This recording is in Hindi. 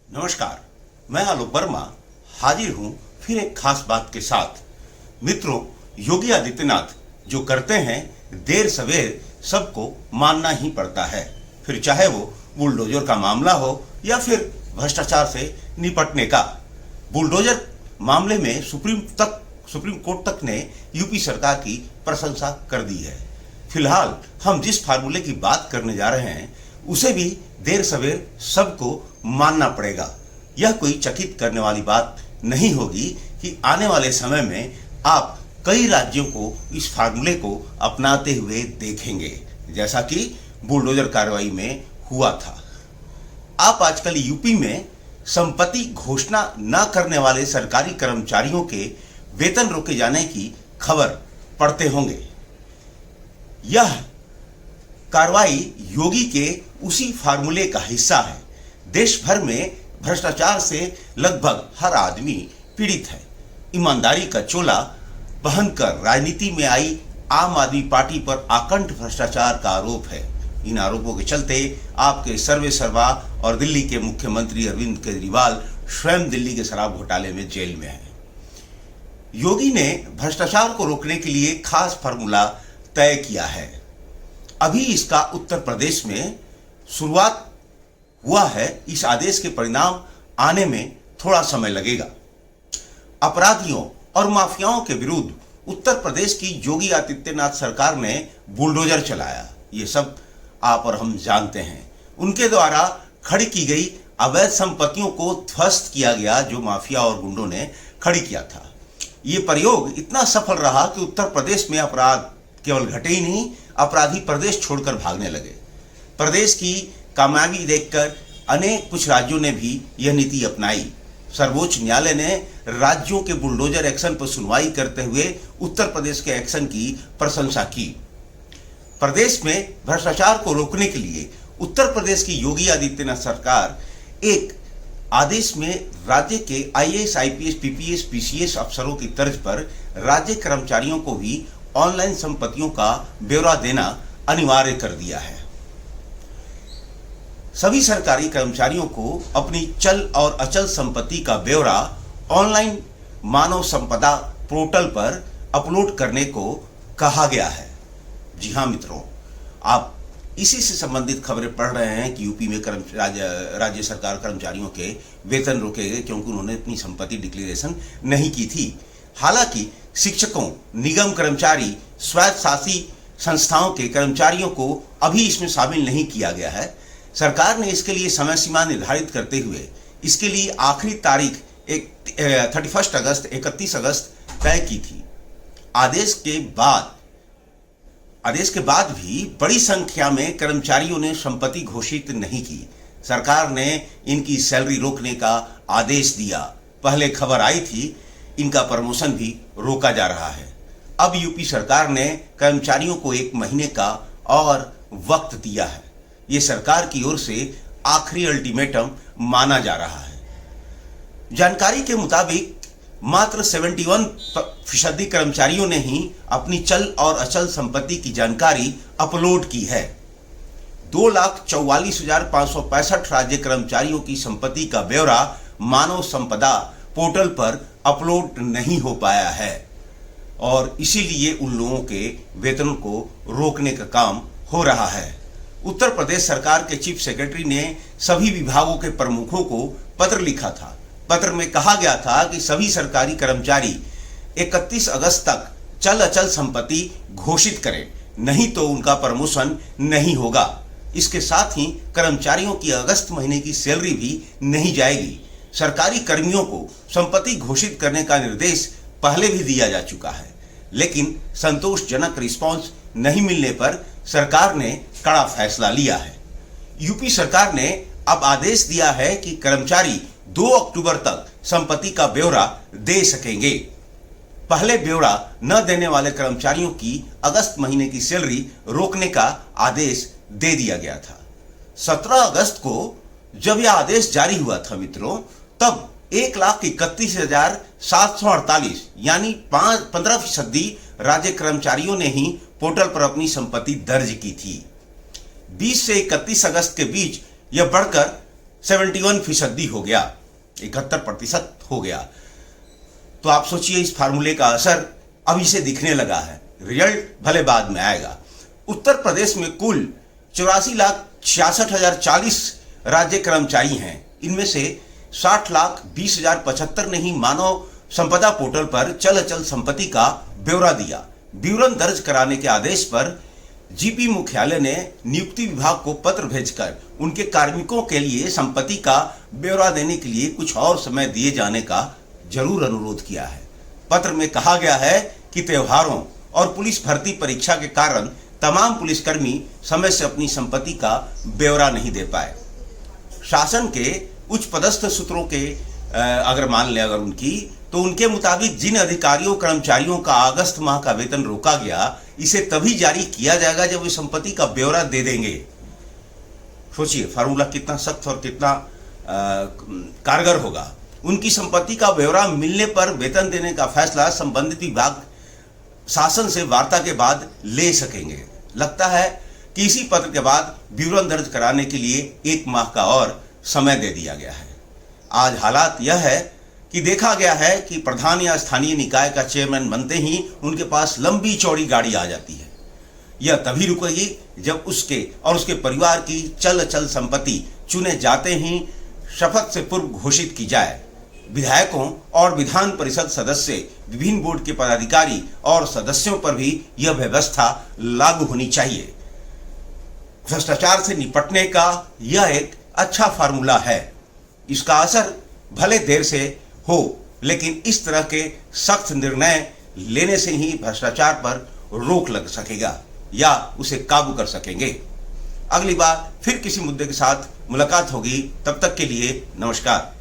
नमस्कार, मैं आलोक वर्मा हाजिर हूं फिर एक खास बात के साथ। मित्रों, योगी आदित्यनाथ जो करते हैं देर सवेर सबको मानना ही पड़ता है, फिर चाहे वो बुलडोजर का मामला हो या फिर भ्रष्टाचार से निपटने का। बुलडोजर मामले में सुप्रीम कोर्ट तक ने यूपी सरकार की प्रशंसा कर दी है। फिलहाल हम जिस फार्मूले की बात करने जा रहे हैं उसे भी देर सवेर सबको मानना पड़ेगा। यह कोई चकित करने वाली बात नहीं होगी कि आने वाले समय में आप कई राज्यों को इस फार्मूले को अपनाते हुए देखेंगे, जैसा कि बुलडोजर कार्रवाई में हुआ था। आप आजकल यूपी में संपत्ति घोषणा न करने वाले सरकारी कर्मचारियों के वेतन रोके जाने की खबर पढ़ते होंगे। यह कार्रवाई योगी के उसी फार्मूले का हिस्सा है। देश भर में भ्रष्टाचार से लगभग हर आदमी पीड़ित है। ईमानदारी का चोला पहनकर राजनीति में आई आम आदमी पार्टी पर आकंठ भ्रष्टाचार का आरोप है। इन आरोपों के चलते आपके सर्वे सर्वा और दिल्ली के मुख्यमंत्री अरविंद केजरीवाल स्वयं दिल्ली के शराब घोटाले में जेल में हैं। योगी ने भ्रष्टाचार को रोकने के लिए खास फार्मूला तय किया है। अभी इसका उत्तर प्रदेश में शुरुआत हुआ है। इस आदेश के परिणाम आने में थोड़ा समय लगेगा। अपराधियों और माफियाओं के विरुद्ध उत्तर प्रदेश की योगी आदित्यनाथ सरकार ने बुलडोजर चलाया। ये सब आप और हम जानते हैं। उनके द्वारा खड़ी की गई अवैध संपत्तियों को ध्वस्त किया गया, जो माफिया और गुंडों ने खड़ी किया था। ये प्रयोग इतना सफल रहा कि उत्तर प्रदेश में अपराध केवल घटे ही नहीं, अपराधी प्रदेश छोड़कर भागने लगे। प्रदेश की कामयाबी देखकर कुछ राज्यों ने भी यह नीति अपनाई। सर्वोच्च न्यायालय ने राज्यों के बुलडोजर एक्शन पर सुनवाई करते हुए उत्तर प्रदेश के एक्शन की प्रशंसा की। प्रदेश में भ्रष्टाचार को रोकने के लिए उत्तर प्रदेश की योगी आदित्यनाथ सरकार एक आदेश में राज्य के आईएएस, आईपीएस, पीपीएस, पीसीएस अफसरों की तर्ज पर राज्य कर्मचारियों को भी ऑनलाइन संपत्तियों का ब्यौरा देना अनिवार्य कर दिया है। सभी सरकारी कर्मचारियों को अपनी चल और अचल संपत्ति का ब्यौरा ऑनलाइन मानव संपदा पोर्टल पर अपलोड करने को कहा गया है। जी हाँ मित्रों, आप इसी से संबंधित खबरें पढ़ रहे हैं कि यूपी में राज्य सरकार कर्मचारियों के वेतन रोके गए क्योंकि उन्होंने अपनी संपत्ति डिक्लेरेशन नहीं की थी। हालांकि शिक्षकों, निगम कर्मचारी, स्वायत्त शासी संस्थाओं के कर्मचारियों को अभी इसमें शामिल नहीं किया गया है। सरकार ने इसके लिए समय सीमा निर्धारित करते हुए इसके लिए आखिरी तारीख 31 अगस्त तय की थी। आदेश के बाद भी बड़ी संख्या में कर्मचारियों ने संपत्ति घोषित नहीं की। सरकार ने इनकी सैलरी रोकने का आदेश दिया। पहले खबर आई थी इनका प्रमोशन भी रोका जा रहा है। अब यूपी सरकार ने कर्मचारियों को 1 महीने का और वक्त दिया है। ये सरकार की ओर से आखिरी अल्टीमेटम माना जा रहा है। जानकारी के मुताबिक मात्र 71% कर्मचारियों ने ही अपनी चल और अचल संपत्ति की जानकारी अपलोड की है। 2,44,565 राज्य कर्मचारियों की संपत्ति का ब्यौरा मानव संपदा पोर्टल पर अपलोड नहीं हो पाया है और इसीलिए उन लोगों के वेतन को रोकने का काम हो रहा है। उत्तर प्रदेश सरकार के चीफ सेक्रेटरी ने सभी विभागों के प्रमुखों को पत्र लिखा था। पत्र में कहा गया था कि सभी सरकारी कर्मचारी 31 अगस्त तक चल अचल संपत्ति घोषित करें, नहीं तो उनका प्रमोशन नहीं होगा। इसके साथ ही कर्मचारियों की अगस्त महीने की सैलरी भी नहीं जाएगी। सरकारी कर्मियों को संपत्ति घोषित करने का निर्देश पहले भी दिया जा चुका है, लेकिन संतोषजनक रिस्पांस नहीं मिलने पर सरकार ने कड़ा फैसला लिया है। यूपी सरकार ने अब आदेश दिया है कि कर्मचारी 2 अक्टूबर तक संपत्ति का ब्यौरा दे सकेंगे। पहले ब्यौरा न देने वाले कर्मचारियों की अगस्त महीने की सैलरी रोकने का आदेश दे दिया गया था। 17 अगस्त को जब यह आदेश जारी हुआ था मित्रों, तब 1,31,748 यानी 15% राज्य कर्मचारियों ने ही पोर्टल पर अपनी संपत्ति दर्ज की थी। 20 से 31 अगस्त के बीच यह बढ़कर 71% हो गया, 71% हो गया। तो आप सोचिए इस फार्मूले का असर अभी से दिखने लगा है, रिजल्ट भले बाद में आएगा। उत्तर प्रदेश में कुल 84,66,040 राज्य कर्मचारी हैं। इनमें से 60,20,075 ने ही मानव संपदा पोर्टल पर चल अचल संपत्ति का ब्यौरा दिया। विवरण दर्ज कराने के आदेश पर जीपी मुख्यालय ने नियुक्ति विभाग को पत्र भेजकर उनके कार्मिकों के लिए संपत्ति का ब्यौरा देने के लिए कुछ और समय दिए जाने का जरूर अनुरोध किया है। पत्र में कहा गया है कि त्योहारों और पुलिस भर्ती परीक्षा के कारण तमाम पुलिसकर्मी समय से अपनी संपत्ति का ब्यौरा नहीं दे पाए। शासन के उच्च पदस्थ सूत्रों के अगर मान लें अगर उनकी, तो उनके मुताबिक जिन अधिकारियों कर्मचारियों का अगस्त माह का वेतन रोका गया, इसे तभी जारी किया जाएगा जब वे संपत्ति का ब्यौरा दे देंगे। सोचिए फार्मूला कितना सख्त और कितना कारगर होगा। उनकी संपत्ति का ब्यौरा मिलने पर वेतन देने का फैसला संबंधित विभाग शासन से वार्ता के बाद ले सकेंगे। लगता है कि इसी पत्र के बाद विवरण दर्ज कराने के लिए 1 माह का और समय दे दिया गया है। आज हालात यह है कि देखा गया है कि प्रधान या स्थानीय निकाय का चेयरमैन बनते ही उनके पास लंबी चौड़ी गाड़ी आ जाती है। यह तभी रुकेगी जब उसके और उसके परिवार की चल अचल संपत्ति चुने जाते ही शपथ से पूर्व घोषित की जाए। विधायकों और विधान परिषद सदस्य, विभिन्न बोर्ड के पदाधिकारी और सदस्यों पर भी यह व्यवस्था लागू होनी चाहिए। भ्रष्टाचार से निपटने का यह एक अच्छा फार्मूला है। इसका असर भले देर से हो, लेकिन इस तरह के सख्त निर्णय लेने से ही भ्रष्टाचार पर रोक लग सकेगा या उसे काबू कर सकेंगे। अगली बार फिर किसी मुद्दे के साथ मुलाकात होगी। तब तक के लिए नमस्कार।